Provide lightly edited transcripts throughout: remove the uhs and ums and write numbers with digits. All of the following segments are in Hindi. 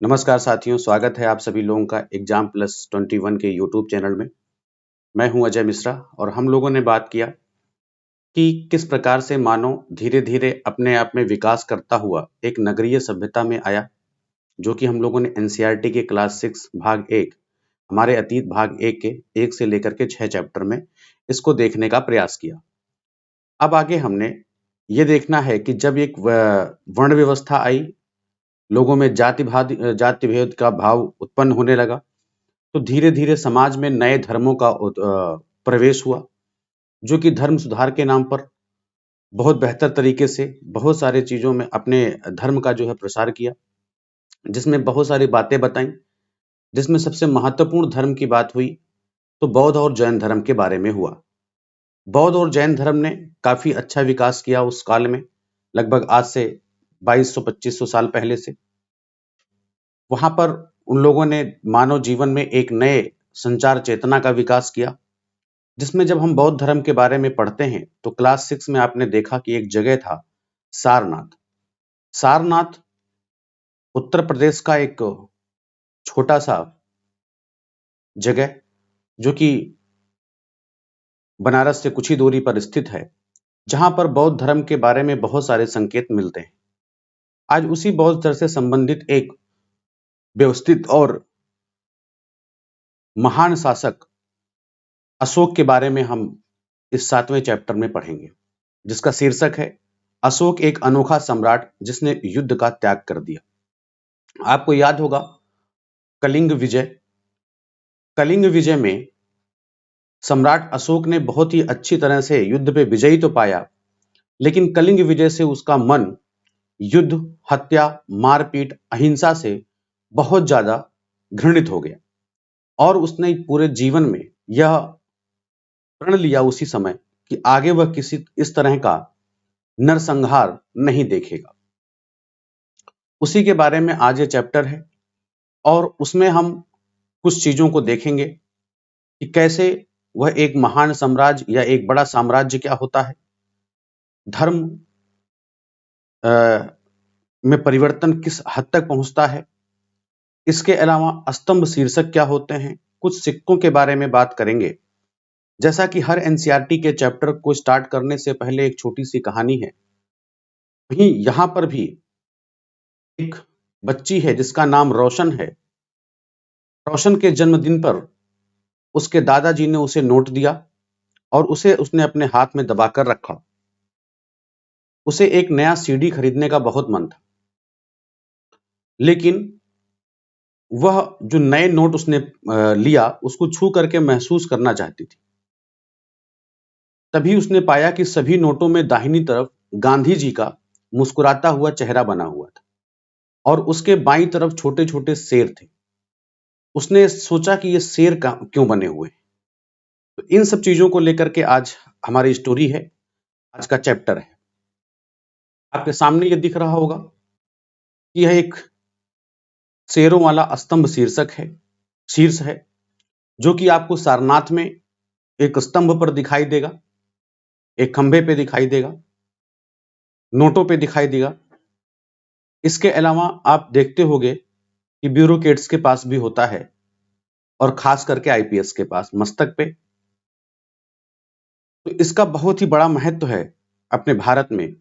नमस्कार साथियों, स्वागत है आप सभी लोगों का एग्जाम प्लस 21 के यूट्यूब चैनल में। मैं हूं अजय मिश्रा और हम लोगों ने बात किया कि किस प्रकार से मानव धीरे-धीरे अपने आप में विकास करता हुआ एक नगरीय सभ्यता में आया, जो कि हम लोगों ने एनसीईआरटी के क्लास 6 भाग 1 हमारे अतीत भाग 1 के 1 से लेकर के 6 चैप्टर में इसको देखने का प्रयास किया। अब आगे हमने ये देखना है कि जब एक वर्ण व्यवस्था आई, लोगों में जाति भेद का भाव उत्पन्न होने लगा, तो धीरे-धीरे समाज में नए धर्मों का प्रवेश हुआ, जो कि धर्म सुधार के नाम पर बहुत बेहतर तरीके से बहुत सारी चीज़ों में अपने धर्म का जो है प्रसार किया, जिसमें बहुत सारी बातें बताई, जिसमें सबसे महत्वपूर्ण धर्म की बात हुई, तो बौद्ध और जैन धर्म के बारे में हुआ। बौद्ध और जैन धर्म ने काफ़ी अच्छा विकास किया उस काल में, लगभग आज से 2200-2500 साल पहले से। वहाँ पर उन लोगों ने मानव जीवन में एक नए संचार चेतना का विकास किया, जिसमें जब हम बौद्ध धर्म के बारे में पढ़ते हैं तो क्लास 6 में आपने देखा कि एक जगह था सारनाथ। सारनाथ उत्तर प्रदेश का एक छोटा सा जगह, जो कि बनारस से कुछ ही दूरी पर स्थित है, जहां पर बौद्ध धर्म के बारे में बहुत सारे संकेत मिलते हैं। आज उसी बौद्ध धर्म से संबंधित एक व्यवस्थित और महान शासक अशोक के बारे में हम इस 7वें चैप्टर में पढ़ेंगे, जिसका शीर्षक है अशोक एक अनोखा सम्राट जिसने युद्ध का त्याग कर दिया। आपको याद होगा कलिंग विजय। कलिंग विजय में सम्राट अशोक ने बहुत ही अच्छी तरह से युद्ध पे विजयी तो पाया, लेकिन कलिंग विजय से उसका मन युद्ध, हत्या, मारपीट, अहिंसा से बहुत ज्यादा घृणित हो गया और उसने पूरे जीवन में यह प्रण लिया उसी समय कि आगे वह किसी इस तरह का नरसंहार नहीं देखेगा। उसी के बारे में आज ये चैप्टर है और उसमें हम कुछ चीजों को देखेंगे कि कैसे वह एक महान साम्राज्य या एक बड़ा साम्राज्य क्या होता है, धर्म में परिवर्तन किस हद तक पहुंचता है, इसके अलावा स्तंभ शीर्षक क्या होते हैं, कुछ सिक्कों के बारे में बात करेंगे। जैसा कि हर एनसीईआरटी के चैप्टर को स्टार्ट करने से पहले एक छोटी सी कहानी है, वहीं यहां पर भी एक बच्ची है जिसका नाम रोशन है। रोशन के जन्मदिन पर उसके दादाजी ने उसे नोट दिया और उसे उसने अपने हाथ में दबाकर रखा। उसे एक नया सीडी खरीदने का बहुत मन था, लेकिन वह जो नए नोट उसने लिया उसको छू करके महसूस करना चाहती थी। तभी उसने पाया कि सभी नोटों में दाहिनी तरफ गांधी जी का मुस्कुराता हुआ चेहरा बना हुआ था और उसके बाईं तरफ छोटे छोटे शेर थे। उसने सोचा कि ये शेर क्यों बने हुए हैं। तो इन सब चीजों को लेकर के आज हमारी स्टोरी है, आज का चैप्टर है। आपके सामने ये दिख रहा होगा कि यह एक शेरों वाला स्तंभ शीर्ष है, जो कि आपको सारनाथ में एक स्तंभ पर दिखाई देगा, एक खंभे पे दिखाई देगा, नोटों पे दिखाई देगा। इसके अलावा आप देखते होंगे कि ब्यूरोक्रेट्स के पास भी होता है और खास करके आईपीएस के पास मस्तक पे। तो इसका बहुत ही बड़ा महत्व है अपने भारत में।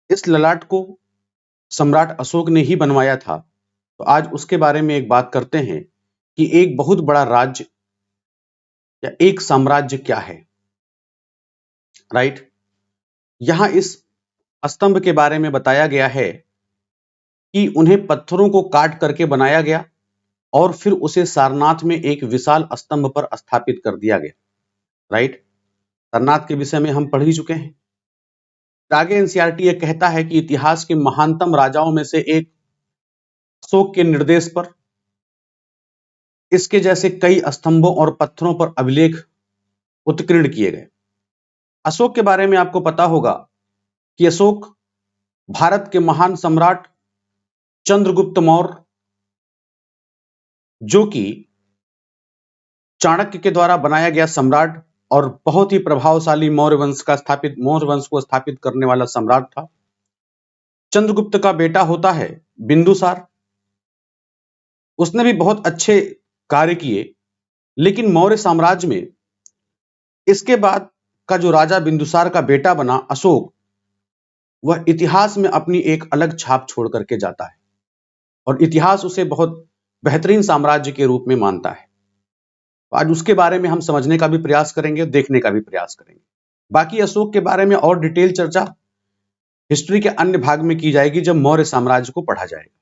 इस ललाट को सम्राट अशोक ने ही बनवाया था। तो आज उसके बारे में एक बात करते हैं कि एक बहुत बड़ा राज्य या एक साम्राज्य क्या है, राइट। यहां इस स्तंभ के बारे में बताया गया है कि उन्हें पत्थरों को काट करके बनाया गया और फिर उसे सारनाथ में एक विशाल स्तंभ पर स्थापित कर दिया गया, राइट। सारनाथ के विषय में हम पढ़ ही चुके हैं। आगे एनसीईआरटी यह कहता है कि इतिहास के महानतम राजाओं में से एक अशोक के निर्देश पर इसके जैसे कई स्तंभों और पत्थरों पर अभिलेख उत्कीर्ण किए गए। अशोक के बारे में आपको पता होगा कि अशोक भारत के महान सम्राट चंद्रगुप्त मौर्य, जो कि चाणक्य के द्वारा बनाया गया सम्राट और बहुत ही प्रभावशाली मौर्य वंश को स्थापित करने वाला सम्राट था। चंद्रगुप्त का बेटा होता है बिंदुसार, उसने भी बहुत अच्छे कार्य किए, लेकिन मौर्य साम्राज्य में इसके बाद का जो राजा बिंदुसार का बेटा बना अशोक, वह इतिहास में अपनी एक अलग छाप छोड़ करके जाता है और इतिहास उसे बहुत बेहतरीन साम्राज्य के रूप में मानता है। आज उसके बारे में हम समझने का भी प्रयास करेंगे, देखने का भी प्रयास करेंगे। बाकी अशोक के बारे में और डिटेल चर्चा हिस्ट्री के अन्य भाग में की जाएगी जब मौर्य साम्राज्य को पढ़ा जाएगा।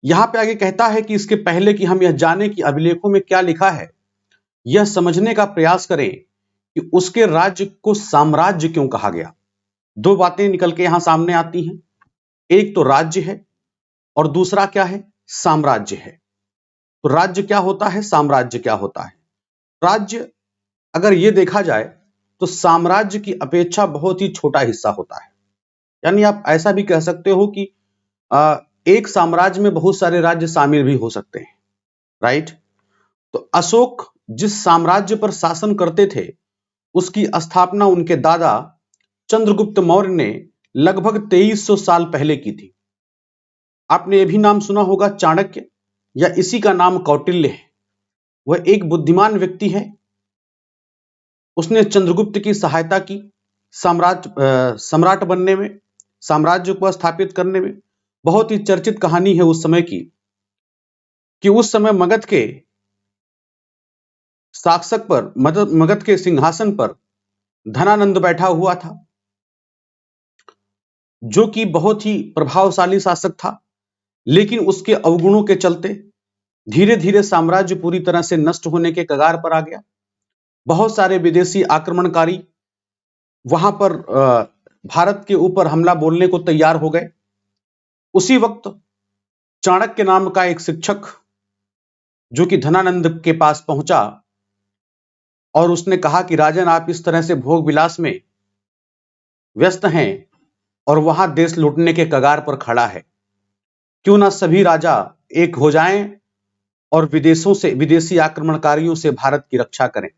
यहां पे आगे कहता है कि इसके पहले कि हम यह जाने कि अभिलेखों में क्या लिखा है, यह समझने का प्रयास करें कि उसके राज्य को साम्राज्य क्यों कहा गया। दो बातें निकल के यहां सामने आती हैं, एक तो राज्य है और दूसरा क्या है, साम्राज्य है। तो राज्य क्या होता है, साम्राज्य क्या होता है। राज्य अगर यह देखा जाए तो साम्राज्य की अपेक्षा बहुत ही छोटा हिस्सा होता है। यानी आप ऐसा भी कह सकते हो कि एक साम्राज्य में बहुत सारे राज्य शामिल भी हो सकते हैं, राइट। तो अशोक जिस साम्राज्य पर शासन करते थे उसकी स्थापना उनके दादा चंद्रगुप्त मौर्य ने लगभग 2300 साल पहले की थी। आपने यह भी नाम सुना होगा चाणक्य, या इसी का नाम कौटिल्य है। वह एक बुद्धिमान व्यक्ति है, उसने चंद्रगुप्त की सहायता की सम्राट बनने में, साम्राज्य को स्थापित करने में। बहुत ही चर्चित कहानी है उस समय की कि उस समय मगध के शासक पर, मगध के सिंहासन पर धनानंद बैठा हुआ था, जो कि बहुत ही प्रभावशाली शासक था, लेकिन उसके अवगुणों के चलते धीरे धीरे साम्राज्य पूरी तरह से नष्ट होने के कगार पर आ गया। बहुत सारे विदेशी आक्रमणकारी वहां पर भारत के ऊपर हमला बोलने को तैयार हो गए। उसी वक्त चाणक्य नाम का एक शिक्षक जो कि धनानंद के पास पहुंचा और उसने कहा कि राजन, आप इस तरह से भोग विलास में व्यस्त हैं और वहां देश लूटने के कगार पर खड़ा है, क्यों ना सभी राजा एक हो जाएं और विदेशी आक्रमणकारियों से भारत की रक्षा करें।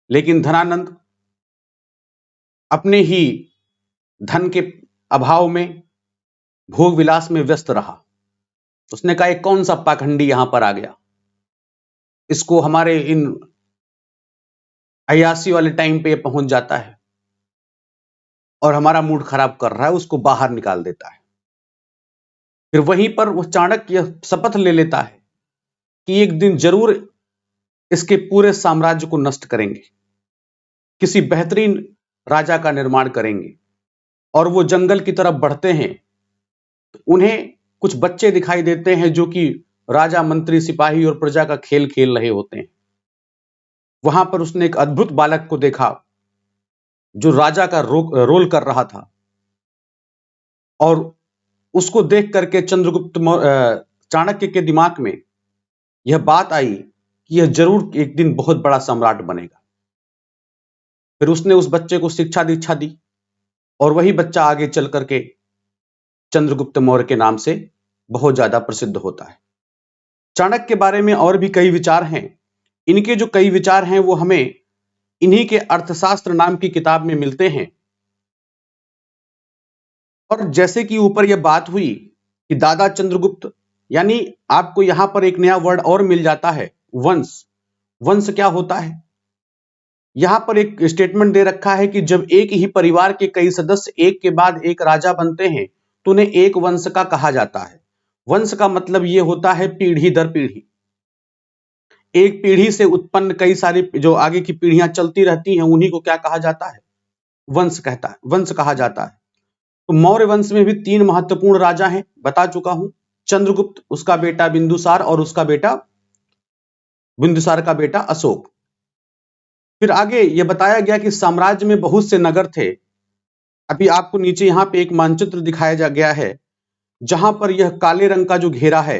लेकिन धनानंद अपने ही धन के अभाव में भोग विलास में व्यस्त रहा। उसने कहा, एक कौन सा पाखंडी यहां पर आ गया, इसको हमारे इन अयासी वाले टाइम पे पहुंच जाता है और हमारा मूड खराब कर रहा है, उसको बाहर निकाल देता है। फिर वहीं पर वो चाणक्य शपथ ले लेता है कि एक दिन जरूर इसके पूरे साम्राज्य को नष्ट करेंगे, किसी बेहतरीन राजा का निर्माण करेंगे। और वो जंगल की तरफ बढ़ते हैं तो उन्हें कुछ बच्चे दिखाई देते हैं जो कि राजा, मंत्री, सिपाही और प्रजा का खेल खेल रहे होते हैं। वहां पर उसने एक अद्भुत बालक को देखा जो राजा का रोल कर रहा था, और उसको देख करके चाणक्य के दिमाग में यह बात आई कि यह जरूर एक दिन बहुत बड़ा सम्राट बनेगा। फिर उसने उस बच्चे को शिक्षा दीक्षा दी और वही बच्चा आगे चल करके चंद्रगुप्त मौर्य के नाम से बहुत ज्यादा प्रसिद्ध होता है। चाणक्य के बारे में और भी कई विचार हैं। इनके जो कई विचार हैं वो हमें इन्हीं के अर्थशास्त्र नाम की किताब में मिलते हैं। और जैसे कि ऊपर यह बात हुई कि दादा चंद्रगुप्त, यानी आपको यहां पर एक नया वर्ड और मिल जाता है, वंश। वंश क्या होता है, यहां पर एक स्टेटमेंट दे रखा है कि जब एक ही परिवार के कई सदस्य एक के बाद एक राजा बनते हैं तो उन्हें एक वंश का कहा जाता है। वंश का मतलब यह होता है पीढ़ी दर पीढ़ी, एक पीढ़ी से उत्पन्न कई सारी जो आगे की पीढ़ियां चलती रहती हैं उन्हीं को क्या कहा जाता है, वंश कहा जाता है। तो मौर्य वंश में भी 3 महत्वपूर्ण राजा हैं, बता चुका हूं, चंद्रगुप्त, उसका बेटा बिंदुसार और बिंदुसार का बेटा अशोक। फिर आगे यह बताया गया कि साम्राज्य में बहुत से नगर थे। अभी आपको नीचे यहां पे एक मानचित्र दिखाया गया है, जहां पर यह काले रंग का जो घेरा है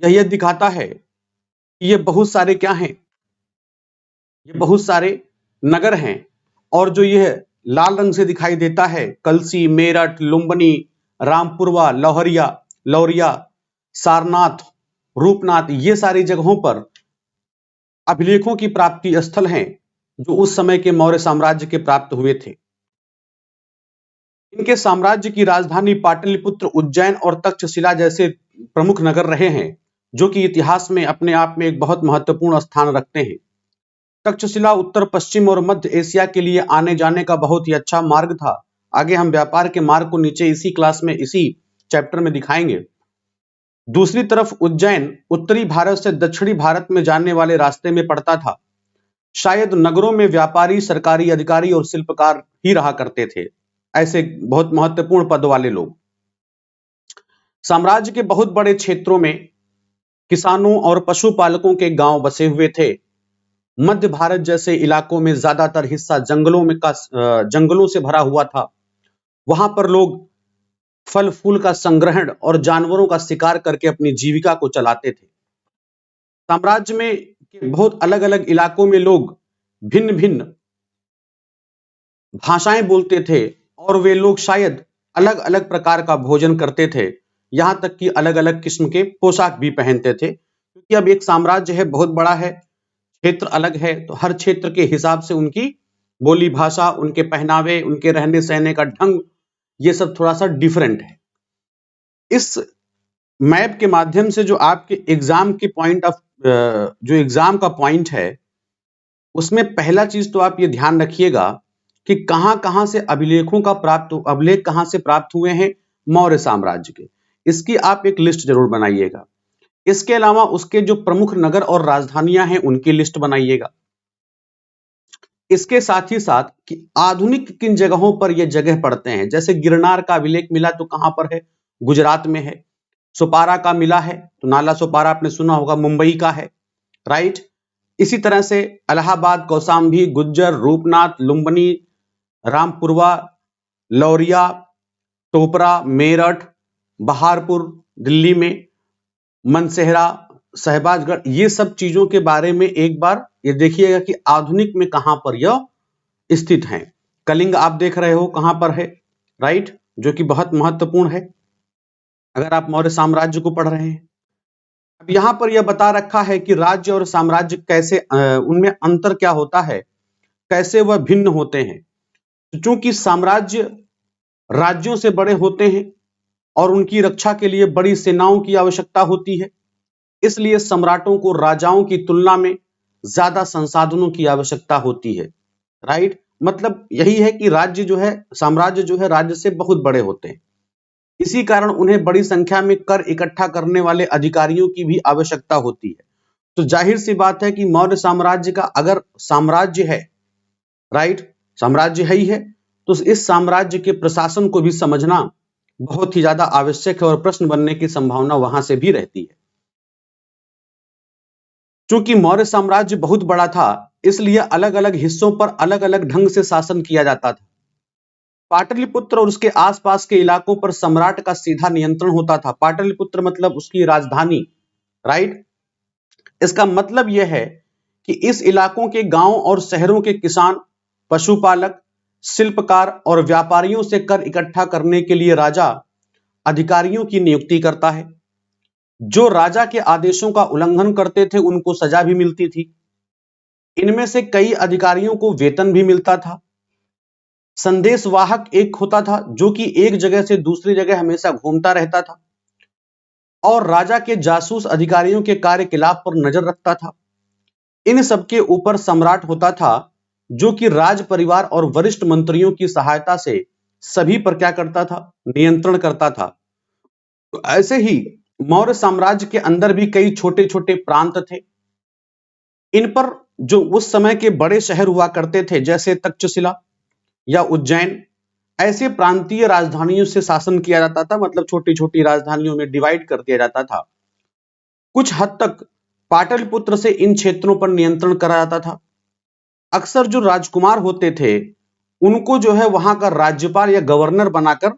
यह दिखाता है कि ये बहुत सारे क्या हैं, ये बहुत सारे नगर हैं। और जो यह लाल रंग से दिखाई देता है, कलसी, मेरठ, लुम्बिनी, रामपुरवा, लौरिया, सारनाथ, रूपनाथ, ये सारी जगहों पर अभिलेखों की प्राप्ति स्थल हैं जो उस समय के मौर्य साम्राज्य के प्राप्त हुए थे। इनके साम्राज्य की राजधानी पाटलिपुत्र, उज्जैन और तक्षशिला जैसे प्रमुख नगर रहे हैं, जो कि इतिहास में अपने आप में एक बहुत महत्वपूर्ण स्थान रखते हैं। तक्षशिला उत्तर पश्चिम और मध्य एशिया के लिए आने जाने का बहुत ही अच्छा मार्ग था। आगे हम व्यापार के मार्ग को नीचे इसी क्लास में, इसी चैप्टर में दिखाएंगे। दूसरी तरफ उज्जैन उत्तरी भारत से दक्षिणी भारत में जाने वाले रास्ते में पड़ता था। शायद नगरों में व्यापारी, सरकारी अधिकारी और शिल्पकार ही रहा करते थे, ऐसे बहुत महत्वपूर्ण पद वाले लोग। साम्राज्य के बहुत बड़े क्षेत्रों में किसानों और पशुपालकों के गांव बसे हुए थे। मध्य भारत जैसे इलाकों में ज्यादातर हिस्सा जंगलों से भरा हुआ था। वहां पर लोग फल फूल का संग्रहण और जानवरों का शिकार करके अपनी जीविका को चलाते थे। साम्राज्य में के बहुत अलग अलग इलाकों में लोग भिन्न भिन्न भाषाएं बोलते थे और वे लोग शायद अलग अलग प्रकार का भोजन करते थे, यहां तक कि अलग अलग किस्म के पोशाक भी पहनते थे। क्योंकि अब एक साम्राज्य है, बहुत बड़ा है, क्षेत्र अलग है, तो हर क्षेत्र के हिसाब से उनकी बोली भाषा, उनके पहनावे, उनके रहने सहने का ढंग, ये सब थोड़ा सा डिफरेंट है। इस मैप के माध्यम से जो आपके एग्जाम के जो एग्जाम का पॉइंट है, उसमें पहला चीज तो आप ये ध्यान रखिएगा कि कहां कहां से अभिलेख कहां से प्राप्त हुए हैं मौर्य साम्राज्य के। इसकी आप एक लिस्ट जरूर बनाइएगा। इसके अलावा उसके जो प्रमुख नगर और राजधानियां हैं उनकी लिस्ट बनाइएगा। इसके साथ ही साथ कि आधुनिक किन जगहों पर यह जगह पड़ते हैं। जैसे गिरनार का अभिलेख मिला तो कहां पर है? गुजरात में है। सोपारा का मिला है तो नाला सोपारा आपने सुना होगा, मुंबई का है, राइट। इसी तरह से इलाहाबाद, कौशाम्बी, गुज्जर, रूपनाथ, लुम्बिनी, रामपुरवा, लौरिया, टोपरा, मेरठ, बहारपुर दिल्ली में, मनसेहरा, शहबाजगढ़, ये सब चीजों के बारे में एक बार ये देखिएगा कि आधुनिक में कहां पर यह स्थित हैं। कलिंग आप देख रहे हो कहां पर है, राइट, जो कि बहुत महत्वपूर्ण है अगर आप मौर्य साम्राज्य को पढ़ रहे हैं। अब यहां पर यह बता रखा है कि राज्य और साम्राज्य कैसे उनमें अंतर क्या होता है, कैसे वह भिन्न होते हैं। तो चूंकि साम्राज्य राज्यों से बड़े होते हैं और उनकी रक्षा के लिए बड़ी सेनाओं की आवश्यकता होती है, इसलिए सम्राटों को राजाओं की तुलना में ज्यादा संसाधनों की आवश्यकता होती है, राइट। मतलब यही है कि साम्राज्य जो है राज्य से बहुत बड़े होते हैं। इसी कारण उन्हें बड़ी संख्या में कर इकट्ठा करने वाले अधिकारियों की भी आवश्यकता होती है। तो जाहिर सी बात है कि मौर्य साम्राज्य का अगर साम्राज्य है, राइट, साम्राज्य है ही है, तो इस साम्राज्य के प्रशासन को भी समझना बहुत ही ज्यादा आवश्यक है और प्रश्न बनने की संभावना वहां से भी रहती है। चूंकि मौर्य साम्राज्य बहुत बड़ा था, इसलिए अलग अलग हिस्सों पर अलग अलग ढंग से शासन किया जाता था। पाटलिपुत्र और उसके आसपास के इलाकों पर सम्राट का सीधा नियंत्रण होता था। पाटलिपुत्र मतलब उसकी राजधानी, राइट। इसका मतलब यह है कि इस इलाकों के गांव और शहरों के किसान, पशुपालक, शिल्पकार और व्यापारियों से कर इकट्ठा करने के लिए राजा अधिकारियों की नियुक्ति करता है। जो राजा के आदेशों का उल्लंघन करते थे उनको सजा भी मिलती थी। इनमें से कई अधिकारियों को वेतन भी मिलता था। संदेशवाहक एक होता था जो कि एक जगह से दूसरी जगह हमेशा घूमता रहता था और राजा के जासूस अधिकारियों के कार्यकलाप पर नजर रखता था। इन सबके ऊपर सम्राट होता था जो कि राज परिवार और वरिष्ठ मंत्रियों की सहायता से सभी पर क्या करता था? नियंत्रण करता था। तो ऐसे ही मौर्य साम्राज्य के अंदर भी कई छोटे छोटे प्रांत थे। इन पर जो उस समय के बड़े शहर हुआ करते थे, जैसे तक्षशिला या उज्जैन, ऐसे प्रांतीय राजधानियों से शासन किया जाता था। मतलब छोटी छोटी राजधानियों में डिवाइड कर दिया जाता था। कुछ हद तक पाटलिपुत्र से इन क्षेत्रों पर नियंत्रण करा जाता था। अक्सर जो राजकुमार होते थे उनको जो है वहां का राज्यपाल या गवर्नर बनाकर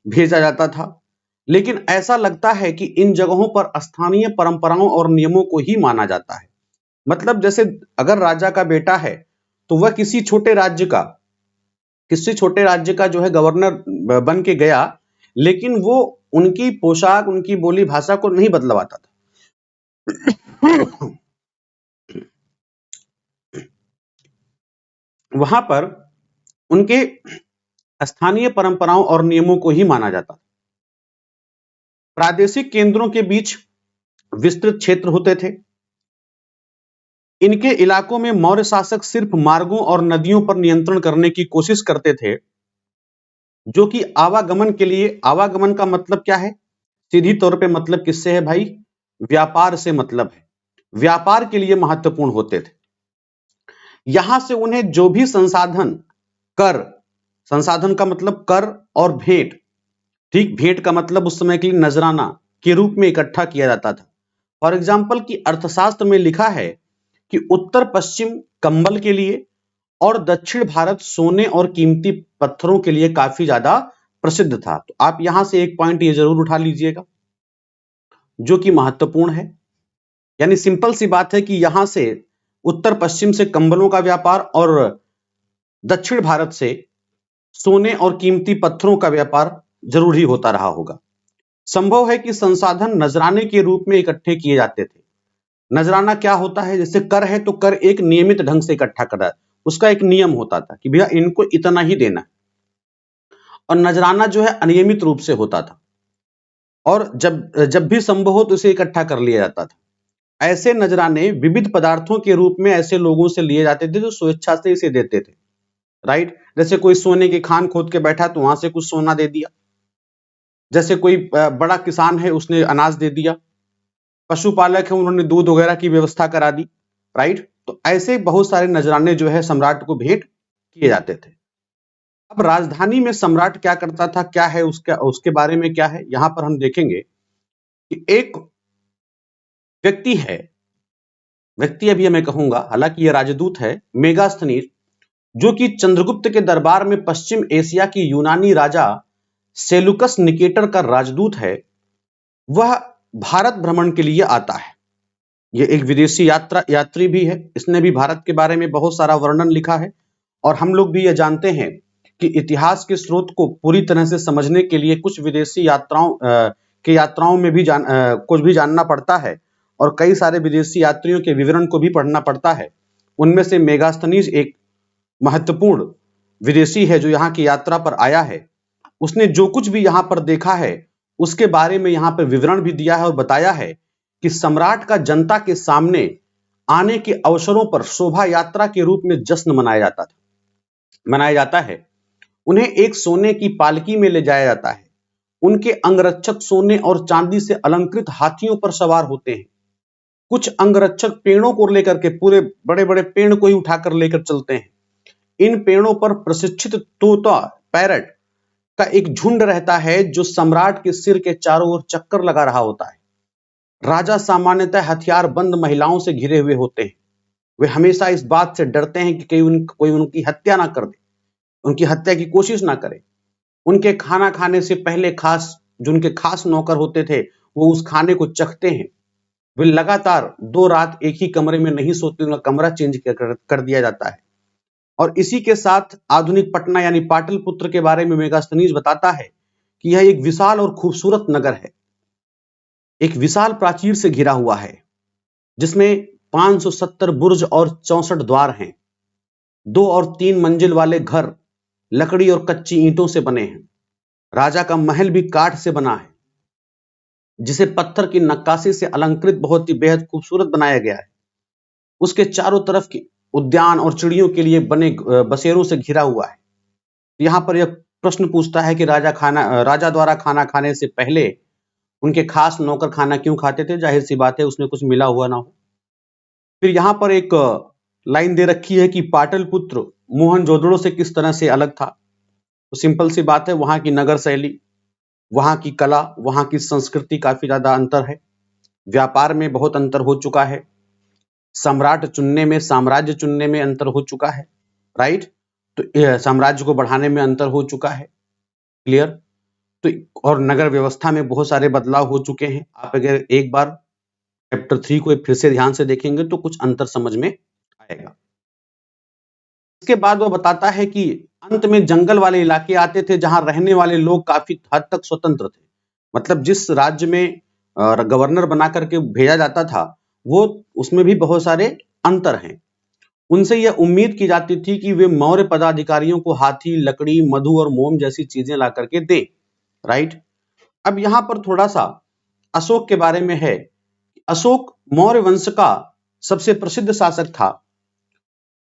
भेजा जाता था। लेकिन ऐसा लगता है कि इन जगहों पर स्थानीय परंपराओं और नियमों को ही माना जाता है। मतलब जैसे अगर राजा का बेटा है तो वह किसी छोटे राज्य का जो है गवर्नर बन के गया, लेकिन वो उनकी पोशाक, उनकी बोली भाषा को नहीं बदलवाता था। वहां पर उनके स्थानीय परंपराओं और नियमों को ही माना जाता था। प्रादेशिक केंद्रों के बीच विस्तृत क्षेत्र होते थे। इनके इलाकों में मौर्य शासक सिर्फ मार्गों और नदियों पर नियंत्रण करने की कोशिश करते थे, जो कि आवागमन के लिए, आवागमन का मतलब क्या है? सीधी तौर पे मतलब किससे है भाई? व्यापार से मतलब है। व्यापार के लिए महत्वपूर्ण होते थे। यहां से उन्हें जो भी संसाधन, कर, संसाधन का मतलब कर और भेंट, ठीक, भेंट का मतलब उस समय के लिए नजराना के रूप में इकट्ठा किया जाता था। फॉर एग्जाम्पल की अर्थशास्त्र में लिखा है कि उत्तर पश्चिम कंबल के लिए और दक्षिण भारत सोने और कीमती पत्थरों के लिए काफी ज्यादा प्रसिद्ध था। तो आप यहां से एक पॉइंट ये जरूर उठा लीजिएगा जो कि महत्वपूर्ण है। यानी सिंपल सी बात है कि यहां से उत्तर पश्चिम से कंबलों का व्यापार और दक्षिण भारत से सोने और कीमती पत्थरों का व्यापार जरूर ही होता रहा होगा। संभव है कि संसाधन नजराने के रूप में इकट्ठे किए जाते थे। नजराना क्या होता है? जैसे कर है तो कर एक नियमित ढंग से इकट्ठा कर रहा है, उसका एक नियम होता था कि भैया इनको इतना ही देना है। और नजराना जो है अनियमित रूप से होता था और जब जब भी संभव हो तो इसे इकट्ठा कर लिया जाता था। ऐसे नजराने विविध पदार्थों के रूप में ऐसे लोगों से लिए जाते थे जो स्वेच्छा से इसे देते थे। राइट? जैसे कोई सोने की खान खोद के बैठा तो वहां से कुछ सोना दे दिया, जैसे कोई बड़ा किसान है उसने अनाज दे दिया, पशुपालक है उन्होंने दूध वगैरह की व्यवस्था करा दी। राइट? तो ऐसे बहुत सारे नजराने जो है सम्राट को भेंट किए जाते थे। अब राजधानी में सम्राट क्या करता था, क्या है उसका, उसके बारे में क्या है, यहां पर हम देखेंगे कि एक व्यक्ति है, व्यक्ति अभी मैं कहूंगा, हालांकि यह राजदूत है, मेगास्थनीज, जो कि चंद्रगुप्त के दरबार में पश्चिम एशिया की यूनानी राजा सेलुकस निकेटर का राजदूत है। वह भारत भ्रमण के लिए आता है। यह एक विदेशी यात्री भी है। इसने भी भारत के बारे में बहुत सारा वर्णन लिखा है और हम लोग भी यह जानते हैं कि इतिहास के स्रोत को पूरी तरह से समझने के लिए कुछ विदेशी यात्राओं में भी कुछ भी जानना पड़ता है और कई सारे विदेशी यात्रियों के विवरण को भी पढ़ना पड़ता है। उनमें से मेगास्थनीज एक महत्वपूर्ण विदेशी है जो यहाँ की यात्रा पर आया है। उसने जो कुछ भी यहाँ पर देखा है उसके बारे में यहाँ पर विवरण भी दिया है और बताया है कि सम्राट का जनता के सामने आने के अवसरों पर शोभा यात्रा के रूप में जश्न मनाया जाता है। उन्हें एक सोने की पालकी में ले जाया जाता है। उनके अंगरक्षक सोने और चांदी से अलंकृत हाथियों पर सवार होते हैं। कुछ अंगरक्षक पेड़ों को लेकर के, पूरे बड़े बड़े पेड़ को ही उठाकर लेकर चलते हैं। इन पेड़ों पर प्रशिक्षित तोता, पैरट का एक झुंड रहता है जो सम्राट के सिर के चारों ओर चक्कर लगा रहा होता है। राजा सामान्यतः हथियार बंद महिलाओं से घिरे हुए होते हैं। वे हमेशा इस बात से डरते हैं कि कोई उनकी हत्या ना कर दे, उनकी हत्या की कोशिश ना करे। उनके खाना खाने से पहले जो उनके खास नौकर होते थे वो उस खाने को चखते हैं। वे लगातार 2 रात एक ही कमरे में नहीं सोते, उनका कमरा चेंज कर दिया जाता है। और इसी के साथ आधुनिक पटना यानी पाटलिपुत्र के बारे में मेगास्थनीज बताता है कि यह एक विशाल और खूबसूरत नगर है। एक विशाल प्राचीर से घिरा हुआ है जिसमें 570 बुर्ज और 64 द्वार हैं। 2 और 3 मंजिल वाले घर लकड़ी और कच्ची ईंटों से बने हैं। राजा का महल भी काठ से बना है जिसे पत्थर की नक्काशी से अलंकृत बहुत ही बेहद खूबसूरत बनाया गया है। उसके चारों तरफ की उद्यान और चिड़ियों के लिए बने बसेरों से घिरा हुआ है। यहाँ पर यह प्रश्न पूछता है कि राजा द्वारा खाना खाने से पहले उनके खास नौकर खाना क्यों खाते थे? जाहिर सी बात है उसमें कुछ मिला हुआ ना हो। फिर यहाँ पर एक लाइन दे रखी है कि पाटलिपुत्र मोहनजोदड़ो से किस तरह से अलग था। तो सिंपल सी बात है, वहां की नगर शैली, वहां की कला, वहां की संस्कृति काफी ज्यादा अंतर है। व्यापार में बहुत अंतर हो चुका है। सम्राट चुनने में, साम्राज्य चुनने में अंतर हो चुका है। राइट? तो साम्राज्य को बढ़ाने में अंतर हो चुका है। क्लियर? तो और नगर व्यवस्था में बहुत सारे बदलाव हो चुके हैं। आप अगर एक बार चैप्टर 3 को फिर से ध्यान से देखेंगे तो कुछ अंतर समझ में आएगा। इसके बाद वो बताता है कि अंत में जंगल वाले इलाके आते थे जहां रहने वाले लोग काफी हद तक स्वतंत्र थे। मतलब जिस राज्य में गवर्नर बना करके भेजा जाता था वो, उसमें भी बहुत सारे अंतर हैं। उनसे यह उम्मीद की जाती थी कि वे मौर्य पदाधिकारियों को हाथी, लकड़ी, मधु और मोम जैसी चीजें ला करके दें। राइट। अब यहां पर थोड़ा सा अशोक के बारे में है। अशोक मौर्य वंश का सबसे प्रसिद्ध शासक था।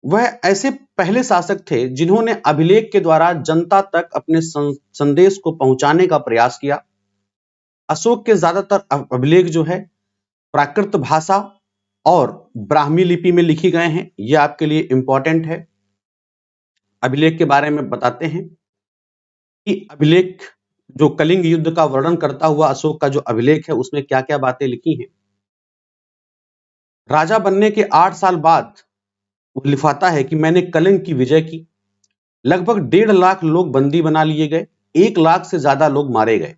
वह ऐसे पहले शासक थे जिन्होंने अभिलेख के द्वारा जनता तक अपने संदेश को पहुंचाने का प्रयास किया। अशोक के ज्यादातर अभिलेख जो है प्राकृत भाषा और ब्राह्मी लिपि में लिखी गए हैं। यह आपके लिए इंपॉर्टेंट है। अभिलेख के बारे में बताते हैं कि अभिलेख जो कलिंग युद्ध का वर्णन करता हुआ अशोक का जो अभिलेख है उसमें क्या क्या बातें लिखी हैं। राजा बनने के 8 साल बाद वो लिखाता है कि मैंने कलिंग की विजय की। लगभग 1.5 लाख लोग बंदी बना लिए गए। 1 लाख से ज्यादा लोग मारे गए।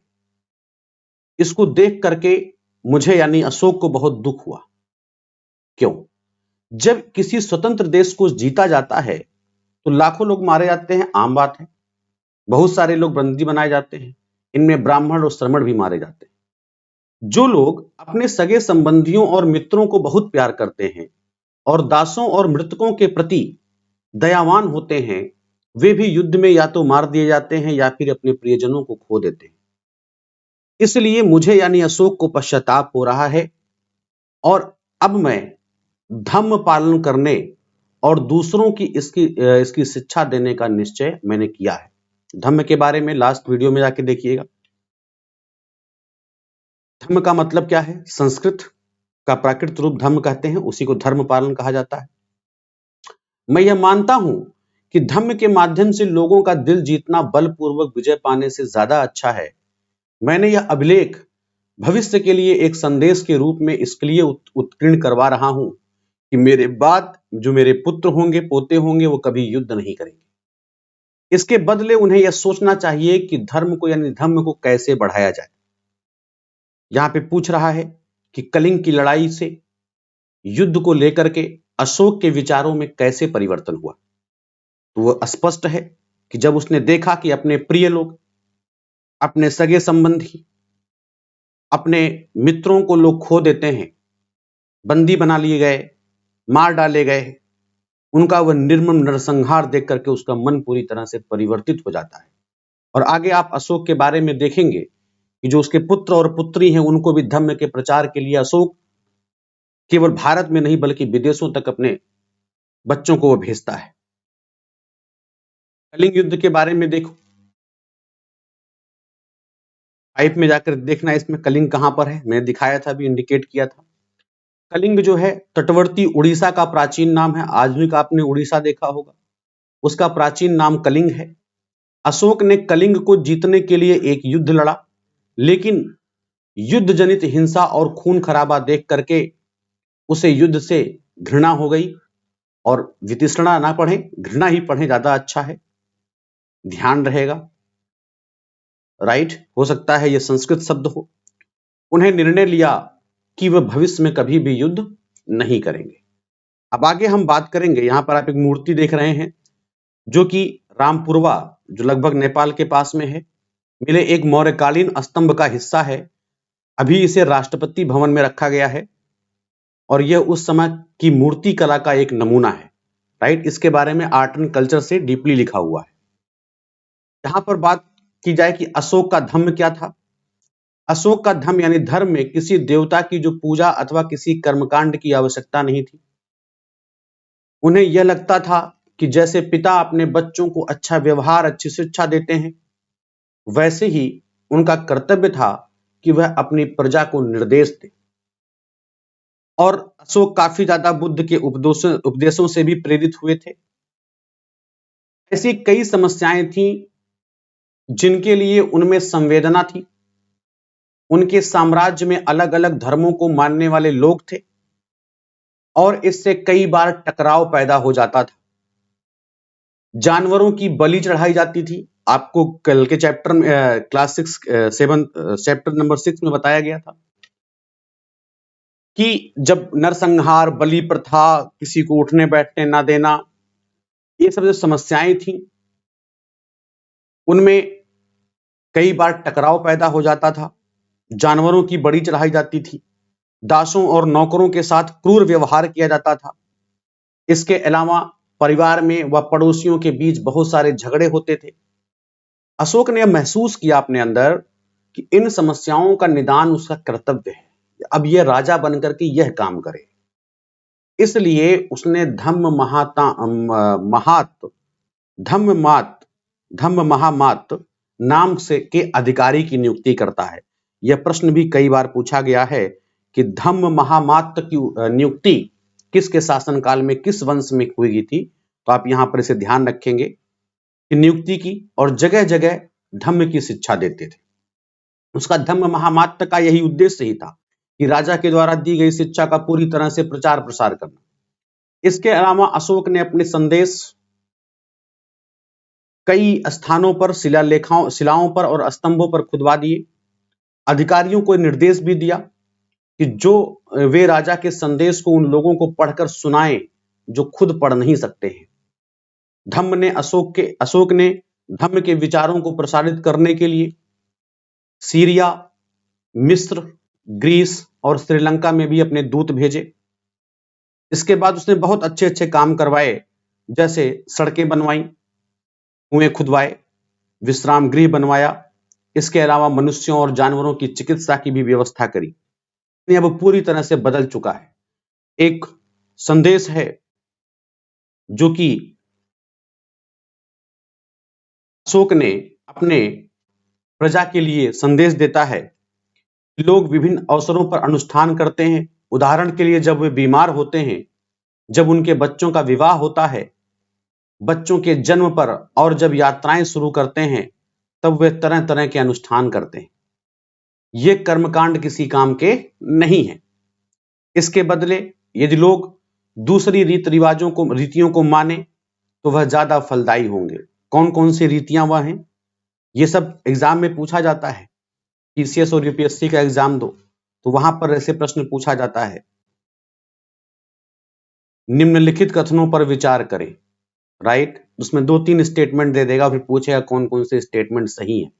इसको देख करके मुझे यानी अशोक को बहुत दुख हुआ। क्यों? जब किसी स्वतंत्र देश को जीता जाता है तो लाखों लोग मारे जाते हैं, आम बात है। बहुत सारे लोग बंदी बनाए जाते हैं, इनमें ब्राह्मण और श्रमण भी मारे जाते हैं। जो लोग अपने सगे संबंधियों और मित्रों को बहुत प्यार करते हैं और दासों और मृतकों के प्रति दयावान होते हैं, वे भी युद्ध में या तो मार दिए जाते हैं या फिर अपने प्रियजनों को खो देते हैं। इसलिए मुझे यानी अशोक को पश्चाताप हो रहा है और अब मैं धम्म पालन करने और दूसरों की इसकी शिक्षा देने का निश्चय मैंने किया है। धम्म के बारे में लास्ट वीडियो में जाके देखिएगा। धम्म का मतलब क्या है? संस्कृत का प्राकृत रूप धम्म कहते हैं, उसी को धर्म पालन कहा जाता है। मैं यह मानता हूं कि धम्म के माध्यम से लोगों का दिल जीतना बलपूर्वक विजय पाने से ज्यादा अच्छा है। मैंने यह अभिलेख भविष्य के लिए एक संदेश के रूप में इसके लिए उत्कीर्ण करवा रहा हूं कि मेरे बाद जो मेरे पुत्र होंगे, पोते होंगे, वो कभी युद्ध नहीं करेंगे। इसके बदले उन्हें यह सोचना चाहिए कि धर्म को यानी धम्म को कैसे बढ़ाया जाए। यहां पे पूछ रहा है कि कलिंग की लड़ाई से युद्ध को लेकर के अशोक के विचारों में कैसे परिवर्तन हुआ। तो वह स्पष्ट है कि जब उसने देखा कि अपने प्रिय लोग, अपने सगे संबंधी, अपने मित्रों को लोग खो देते हैं, बंदी बना लिए गए, मार डाले गए, उनका वह निर्मम नरसंहार देख करके उसका मन पूरी तरह से परिवर्तित हो जाता है। और आगे आप अशोक के बारे में देखेंगे कि जो उसके पुत्र और पुत्री हैं, उनको भी धम्म के प्रचार के लिए अशोक केवल भारत में नहीं बल्कि विदेशों तक अपने बच्चों को वो भेजता है। कलिंग युद्ध के बारे में देखो, पाइप में जाकर देखना इसमें कलिंग कहां पर है। मैंने दिखाया था, अभी इंडिकेट किया था। कलिंग जो है तटवर्ती उड़ीसा का प्राचीन नाम है। आधुनिक आपने उड़ीसा देखा होगा, उसका प्राचीन नाम कलिंग है। अशोक ने कलिंग को जीतने के लिए एक युद्ध लड़ा, लेकिन युद्ध जनित हिंसा और खून खराबा देख करके उसे युद्ध से घृणा हो गई। और वितृष्णा ना पढ़े, घृणा ही पढ़े, ज्यादा अच्छा है, ध्यान रहेगा। राइट, हो सकता है यह संस्कृत शब्द हो। उन्हें निर्णय लिया कि वह भविष्य में कभी भी युद्ध नहीं करेंगे। अब आगे हम बात करेंगे। यहां पर आप एक मूर्ति देख रहे हैं जो कि रामपुरवा, जो लगभग नेपाल के पास में है, मिले एक मौर्यकालीन स्तंभ का हिस्सा है। अभी इसे राष्ट्रपति भवन में रखा गया है और यह उस समय की मूर्ति कला का एक नमूना है। राइट, इसके बारे में आर्ट एंड कल्चर से डीपली लिखा हुआ है। यहां पर बात की जाए कि अशोक का धम्म क्या था। अशोक का धम्म यानी धर्म में किसी देवता की जो पूजा अथवा किसी कर्मकांड की आवश्यकता नहीं थी। उन्हें यह लगता था कि जैसे पिता अपने बच्चों को अच्छा व्यवहार, अच्छी शिक्षा देते हैं, वैसे ही उनका कर्तव्य था कि वह अपनी प्रजा को निर्देश दे। और अशोक काफी ज्यादा बुद्ध के उपदेशों से भी प्रेरित हुए थे। ऐसी कई समस्याएं थी जिनके लिए उनमें संवेदना थी। उनके साम्राज्य में अलग अलग धर्मों को मानने वाले लोग थे और इससे कई बार टकराव पैदा हो जाता था। जानवरों की बलि चढ़ाई जाती थी। आपको कल के चैप्टर में क्लास 7 चैप्टर नंबर 6 में बताया गया था कि जब नरसंहार, बलि प्रथा, किसी को उठने बैठने ना देना, ये सब जो समस्याएं थी, उनमें कई बार टकराव पैदा हो जाता था। जानवरों की बलि चढ़ाई जाती थी। दासों और नौकरों के साथ क्रूर व्यवहार किया जाता था। इसके अलावा परिवार में व पड़ोसियों के बीच बहुत सारे झगड़े होते थे। अशोक ने महसूस किया अपने अंदर कि इन समस्याओं का निदान उसका कर्तव्य है। अब यह राजा बनकर के यह काम करे। इसलिए उसने धम्म महामात नाम से के अधिकारी की नियुक्ति करता है। यह प्रश्न भी कई बार पूछा गया है कि धम्म महामात की नियुक्ति किसके शासनकाल में, किस वंश में हुई थी। तो आप यहां पर इसे ध्यान रखेंगे कि नियुक्ति की, और जगह जगह धम्म की शिक्षा देते थे। उसका धम्म महामात्य का यही उद्देश्य ही था कि राजा के द्वारा दी गई शिक्षा का पूरी तरह से प्रचार प्रसार करना। इसके अलावा अशोक ने अपने संदेश कई स्थानों पर शिलाओं पर और स्तंभों पर खुदवा दिए। अधिकारियों को निर्देश भी दिया कि जो वे राजा के संदेश को उन लोगों को पढ़कर सुनाएं जो खुद पढ़ नहीं सकते हैं। अशोक ने धम्म के विचारों को प्रसारित करने के लिए सीरिया, मिस्र, ग्रीस और श्रीलंका में भी अपने दूत भेजे। इसके बाद उसने बहुत अच्छे अच्छे काम करवाए, जैसे सड़कें बनवाई, कुएं खुदवाए, विश्राम गृह बनवाया। इसके अलावा मनुष्यों और जानवरों की चिकित्सा की भी व्यवस्था करी। ये अब पूरी तरह से बदल चुका है। एक संदेश है जो कि अशोक ने अपने प्रजा के लिए संदेश देता है। लोग विभिन्न अवसरों पर अनुष्ठान करते हैं। उदाहरण के लिए जब वे बीमार होते हैं, जब उनके बच्चों का विवाह होता है, बच्चों के जन्म पर, और जब यात्राएं शुरू करते हैं, तब वे तरह तरह के अनुष्ठान करते हैं। ये कर्मकांड किसी काम के नहीं है। इसके बदले यदि लोग दूसरी रीतियों को माने तो वह ज्यादा फलदायी होंगे। कौन कौन सी रीतियां वह हैं, ये सब एग्जाम में पूछा जाता है। पीसीएस और यूपीएससी का एग्जाम दो तो वहां पर ऐसे प्रश्न पूछा जाता है। निम्नलिखित कथनों पर विचार करें, राइट। उसमें 2-3 स्टेटमेंट दे देगा, फिर पूछेगा कौन कौन से स्टेटमेंट सही है,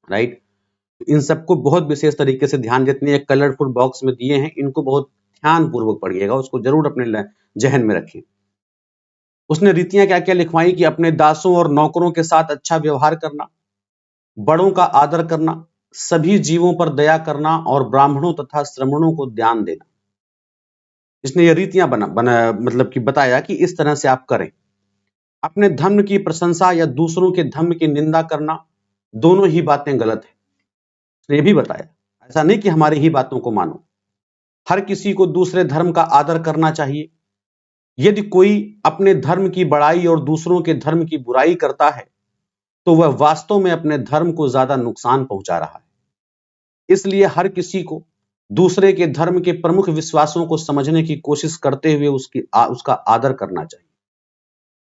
राइट। इन सबको बहुत विशेष तरीके से ध्यान देते हैं। कलरफुल बॉक्स में दिए हैं, इनको बहुत ध्यान पूर्वक पढ़िएगा, उसको जरूर अपने जहन में रखें। उसने रीतियां क्या क्या लिखवाई कि अपने दासों और नौकरों के साथ अच्छा व्यवहार करना, बड़ों का आदर करना, सभी जीवों पर दया करना और ब्राह्मणों तथा श्रमणों को ध्यान देना। इसने ये रीतियां मतलब कि बताया कि इस तरह से आप करें। अपने धर्म की प्रशंसा या दूसरों के धर्म की निंदा करना, दोनों ही बातें गलत है। उसने ये भी बताया, ऐसा नहीं कि हमारी ही बातों को मानो, हर किसी को दूसरे धर्म का आदर करना चाहिए। यदि कोई अपने धर्म की बड़ाई और दूसरों के धर्म की बुराई करता है तो वह वास्तव में अपने धर्म को ज्यादा नुकसान पहुंचा रहा है। इसलिए हर किसी को दूसरे के धर्म के प्रमुख विश्वासों को समझने की कोशिश करते हुए उसका आदर करना चाहिए।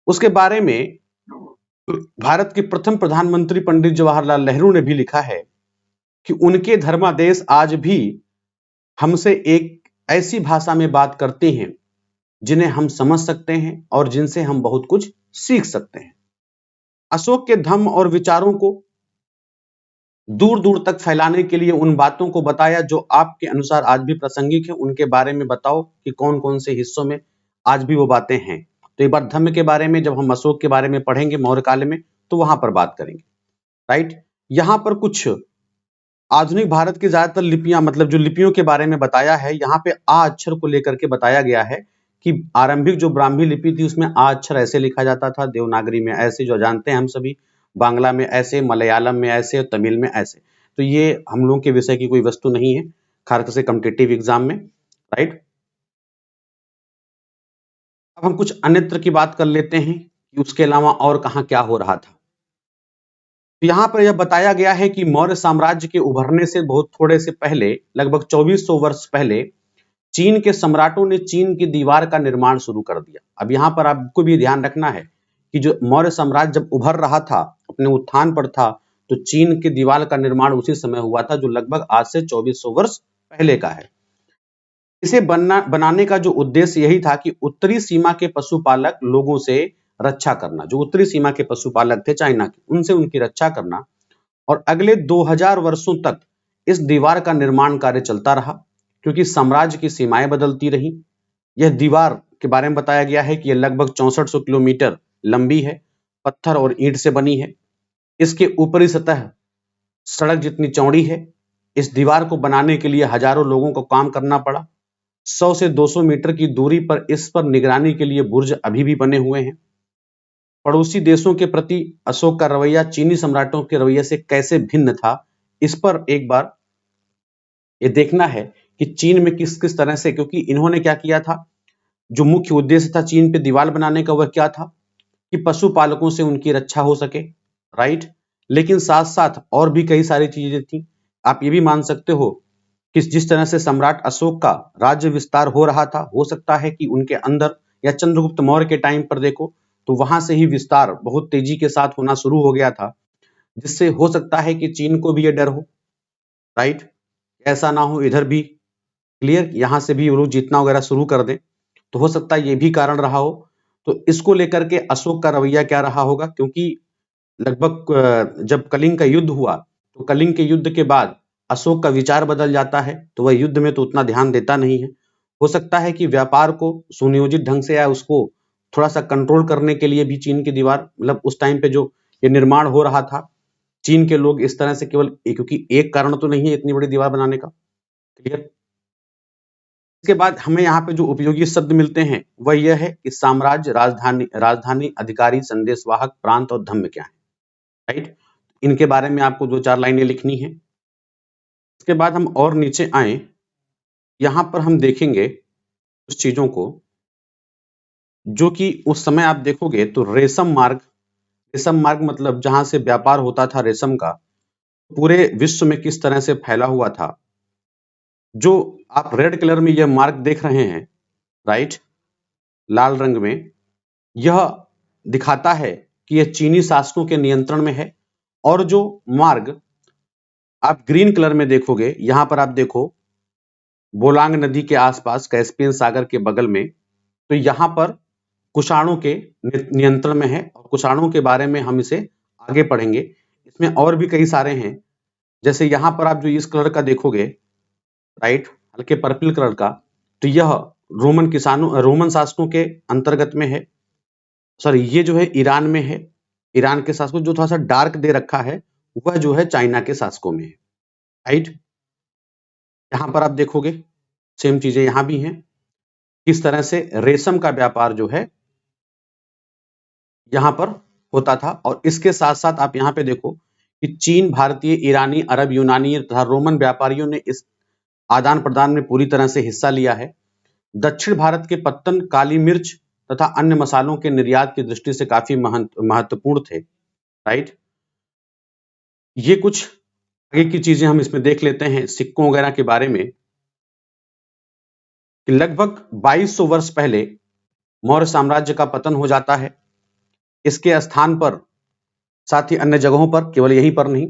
उसके बारे में भारत के प्रथम प्रधानमंत्री पंडित जवाहरलाल नेहरू ने भी लिखा है कि उनके धर्मादेश आज भी हमसे एक ऐसी भाषा में बात करते हैं जिन्हें हम समझ सकते हैं और जिनसे हम बहुत कुछ सीख सकते हैं। अशोक के धम्म और विचारों को दूर दूर तक फैलाने के लिए उन बातों को बताया जो आपके अनुसार आज भी प्रासंगिक है। उनके बारे में बताओ कि कौन कौन से हिस्सों में आज भी वो बातें हैं। तो एक बार धम्म के बारे में जब हम अशोक के बारे में पढ़ेंगे मौर्य काल में, तो वहां पर बात करेंगे, राइट। यहां पर कुछ आधुनिक भारत की ज्यादातर लिपियां, मतलब जो लिपियों के बारे में बताया है, यहाँ पे आ अक्षर को लेकर के बताया गया है कि आरंभिक जो ब्राह्मी लिपि थी उसमें आ अक्षर ऐसे लिखा जाता था, देवनागरी में ऐसे, जो जानते हैं हम सभी, बांग्ला में ऐसे, मलयालम में ऐसे, तमिल में ऐसे। तो ये हम लोगों के विषय की कोई वस्तु नहीं है, खासकर से कॉम्पिटिटिव एग्जाम में, राइट। अब हम कुछ अन्यत्र की बात कर लेते हैं कि उसके अलावा और कहाँ क्या हो रहा था। यहाँ पर यह बताया गया है कि मौर्य साम्राज्य के उभरने से बहुत थोड़े से पहले, लगभग 2400 वर्ष पहले, चीन के सम्राटों ने चीन की दीवार का निर्माण शुरू कर दिया। अब यहाँ पर आपको भी ध्यान रखना है कि जो मौर्य साम्राज्य जब उभर रहा था, अपने उत्थान पर था, तो चीन की दीवार का निर्माण उसी समय हुआ था, जो लगभग आज से 2400 वर्ष पहले का है। इसे बनाने का जो उद्देश्य यही था कि उत्तरी सीमा के पशुपालक लोगों से रक्षा करना, जो उत्तरी सीमा के पशुपालक थे चाइना के, उनसे उनकी रक्षा करना। और अगले 2000 वर्षों तक इस दीवार का निर्माण कार्य चलता रहा, क्योंकि साम्राज्य की सीमाएं बदलती रही, यह दीवार के बारे में बताया गया है कि यह लगभग 6400 किलोमीटर लंबी है, पत्थर और ईंट से बनी है। इसके ऊपरी सतह सड़क जितनी चौड़ी है। इस दीवार को बनाने के लिए हजारों लोगों को काम करना पड़ा। 100 से 200 मीटर की दूरी पर इस पर निगरानी के लिए बुर्ज अभी भी बने हुए हैं। पड़ोसी देशों के प्रति अशोक का रवैया चीनी सम्राटों के रवैये से कैसे भिन्न था, इस पर एक बार ये देखना है कि चीन में किस किस तरह से, क्योंकि इन्होंने क्या किया था, जो मुख्य उद्देश्य था चीन पे दीवार बनाने का वह क्या था कि पशुपालकों से उनकी रक्षा हो सके, राइट। लेकिन साथ साथ और भी कई सारी चीजें थी। आप ये भी मान सकते हो कि जिस तरह से सम्राट अशोक का राज्य विस्तार हो रहा था, हो सकता है कि उनके अंदर या चंद्रगुप्त मौर्य के टाइम पर देखो तो वहां से ही विस्तार बहुत तेजी के साथ होना शुरू हो गया था, जिससे हो सकता है कि चीन को भी ये डर हो, राइट। ऐसा ना हो इधर भी क्लियर, यहां से भी वो लोग जीतना वगैरह शुरू कर दें, तो हो सकता है ये भी कारण रहा हो। तो इसको लेकर के अशोक का रवैया क्या रहा होगा, क्योंकि लगभग जब कलिंग का युद्ध हुआ तो कलिंग के युद्ध के बाद अशोक का विचार बदल जाता है, तो वह युद्ध में तो उतना ध्यान देता नहीं है। हो सकता है कि व्यापार को सुनियोजित ढंग से या उसको थोड़ा सा कंट्रोल करने के लिए भी चीन की दीवार, मतलब उस टाइम पे जो ये निर्माण हो रहा था, चीन के लोग इस तरह से केवल क्योंकि एक कारण तो नहीं है इतनी बड़ी दीवार बनाने का, क्लियर। इसके बाद हमें यहाँ पे जो उपयोगी शब्द मिलते हैं वह यह है कि साम्राज्य, राजधानी, अधिकारी, संदेशवाहक, प्रांत और धम्म क्या है, राइट। इनके बारे में आपको 2-4 लाइनें लिखनी है। इसके बाद हम और नीचे आए, यहाँ पर हम देखेंगे उस चीजों को जो कि उस समय आप देखोगे तो रेशम मार्ग मतलब जहां से व्यापार होता था रेशम का, पूरे विश्व में किस तरह से फैला हुआ था। जो आप रेड कलर में यह मार्ग देख रहे हैं, राइट, लाल रंग में, यह दिखाता है कि यह चीनी शासकों के नियंत्रण में है। और जो मार्ग आप ग्रीन कलर में देखोगे, यहां पर आप देखो बोलांग नदी के आसपास कैस्पियन सागर के बगल में, तो यहां पर कुषाणों के नियंत्रण में है। और कुषाणों के बारे में हम इसे आगे पढ़ेंगे। इसमें और भी कई सारे हैं, जैसे यहां पर आप जो इस कलर का देखोगे, राइट, हल्के पर्पल कलर का, तो यह रोमन शासकों के अंतर्गत में है। सॉरी, ये जो है ईरान में है। ईरान के शासकों, जो थोड़ा सा डार्क दे रखा है वह जो है चाइना के शासकों में है, राइट। यहां पर आप देखोगे सेम चीजें यहां भी हैं, किस तरह से रेशम का व्यापार जो है यहां पर होता था। और इसके साथ साथ आप यहां पे देखो कि चीन, भारतीय, ईरानी, अरब, यूनानी तथा रोमन व्यापारियों ने इस आदान प्रदान में पूरी तरह से हिस्सा लिया है। दक्षिण भारत के पत्तन, काली मिर्च तथा अन्य मसालों के निर्यात की दृष्टि से काफी महत्वपूर्ण थे, राइट। ये कुछ आगे की चीजें हम इसमें देख लेते हैं सिक्कों वगैरह के बारे में, कि लगभग 2200 वर्ष पहले मौर्य साम्राज्य का पतन हो जाता है। इसके स्थान पर, साथ ही अन्य जगहों पर, केवल यहीं पर नहीं,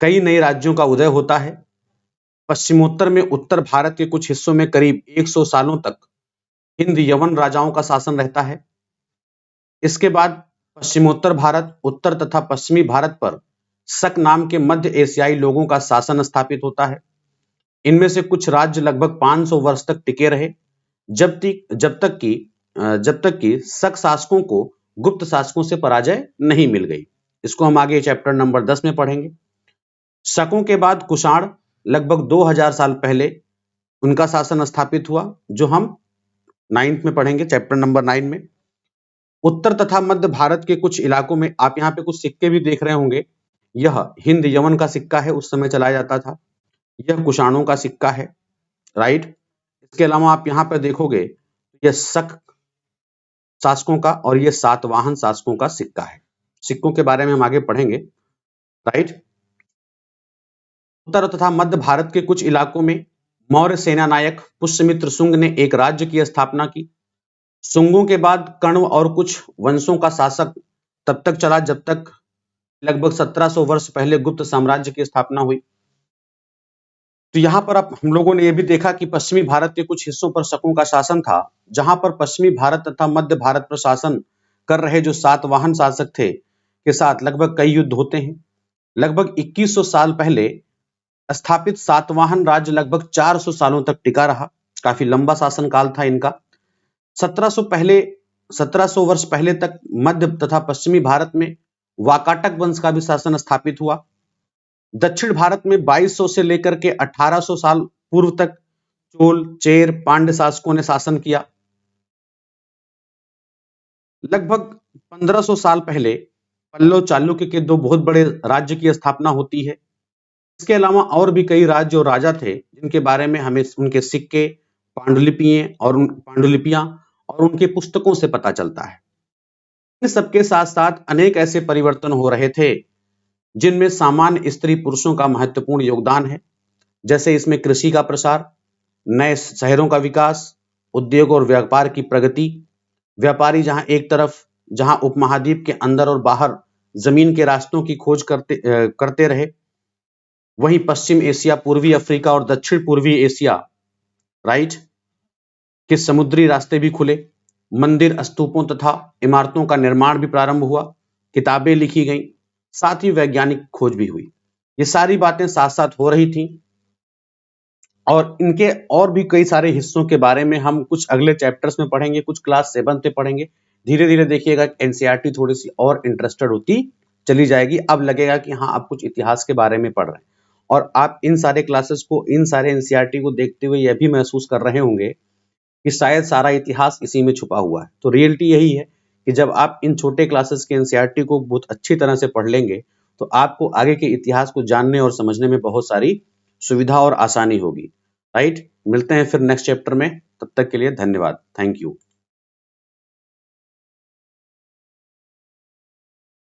कई नए राज्यों का उदय होता है। पश्चिमोत्तर में उत्तर भारत के कुछ हिस्सों में करीब 100 सालों तक हिंद यवन राजाओं का शासन रहता है। इसके बाद पश्चिमोत्तर भारत, उत्तर तथा पश्चिमी भारत पर शक नाम के मध्य एशियाई लोगों का शासन स्थापित होता है। इनमें से कुछ राज्य लगभग 500 वर्ष तक टिके रहे, जब तक कि शक शासकों को गुप्त शासकों से पराजय नहीं मिल गई। इसको हम आगे चैप्टर नंबर 10 में पढ़ेंगे। शकों के बाद कुषाण, लगभग 2000 साल पहले उनका शासन स्थापित हुआ, जो हम 9th में पढ़ेंगे, चैप्टर नंबर 9 में। उत्तर तथा मध्य भारत के कुछ इलाकों में आप यहाँ पे कुछ सिक्के भी देख रहे होंगे, यह हिंद यवन का सिक्का है, उस समय चलाया जाता था। यह कुषाणों का सिक्का है, राइट। इसके अलावा आप यहाँ पर देखोगे यह शक शासकों का और यह सातवाहन शासकों का सिक्का है। सिक्कों के बारे में हम आगे पढ़ेंगे, राइट। उत्तर तथा मध्य भारत के कुछ इलाकों में मौर्य सेना नायक पुष्यमित्र शुंग ने एक राज्य की स्थापना की। शुंगों के बाद कण्व और कुछ वंशों का शासक तब तक चला जब तक लगभग 1700 वर्ष पहले गुप्त साम्राज्य की स्थापना हुई। तो यहां पर हम लोगों ने यह भी देखा कि पश्चिमी भारत के कुछ हिस्सों पर शकों का शासन था, जहां पर पश्चिमी भारत तथा मध्य भारत पर शासन कर रहे जो सातवाहन शासक थे के साथ लगभग कई युद्ध होते हैं। लगभग 2100 साल पहले स्थापित सातवाहन राज्य लगभग 400 सालों तक टिका रहा। काफी लंबा शासनकाल था इनका। 1700 वर्ष पहले तक मध्य तथा पश्चिमी भारत में वाकाटक वंश का भी शासन स्थापित हुआ। दक्षिण भारत में 2200 से लेकर के 1800 साल पूर्व तक चोल, चेर, पांड्य शासकों ने शासन किया। लगभग 1500 साल पहले पल्लव चालुक्य के दो बहुत बड़े राज्य की स्थापना होती है। इसके अलावा और भी कई राज्य और राजा थे जिनके बारे में हमें उनके सिक्के, पांडुलिपियां और उनके पुस्तकों से पता चलता है। इन सबके साथ साथ अनेक ऐसे परिवर्तन हो रहे थे जिनमें सामान्य स्त्री पुरुषों का महत्वपूर्ण योगदान है। जैसे इसमें कृषि का प्रसार, नए शहरों का विकास, उद्योग और व्यापार की प्रगति। व्यापारी जहां उपमहाद्वीप के अंदर और बाहर जमीन के रास्तों की खोज करते रहे, वहीं पश्चिम एशिया, पूर्वी अफ्रीका और दक्षिण पूर्वी एशिया के समुद्री रास्ते भी खुले। मंदिर, स्तूपों तथा इमारतों का निर्माण भी प्रारंभ हुआ। किताबें लिखी गईं, साथ ही वैज्ञानिक खोज भी हुई। ये सारी बातें साथ साथ हो रही थी और इनके और भी कई सारे हिस्सों के बारे में हम कुछ अगले चैप्टर्स में पढ़ेंगे, कुछ क्लास 7 में पढ़ेंगे। धीरे धीरे देखिएगा एनसीईआरटी थोड़ी सी और इंटरेस्टेड होती चली जाएगी। अब लगेगा कि हाँ, आप कुछ इतिहास के बारे में पढ़ रहे हैं और आप इन सारे क्लासेस को, इन सारे एनसीईआरटी को देखते हुए यह भी महसूस कर रहे होंगे कि शायद सारा इतिहास इसी में छुपा हुआ है। तो रियलिटी यही है कि जब आप इन छोटे क्लासेस के एनसीईआरटी को बहुत अच्छी तरह से पढ़ लेंगे तो आपको आगे के इतिहास को जानने और समझने में बहुत सारी सुविधा और आसानी होगी। राइट, मिलते हैं फिर नेक्स्ट चैप्टर में। तब तक के लिए धन्यवाद। Thank you.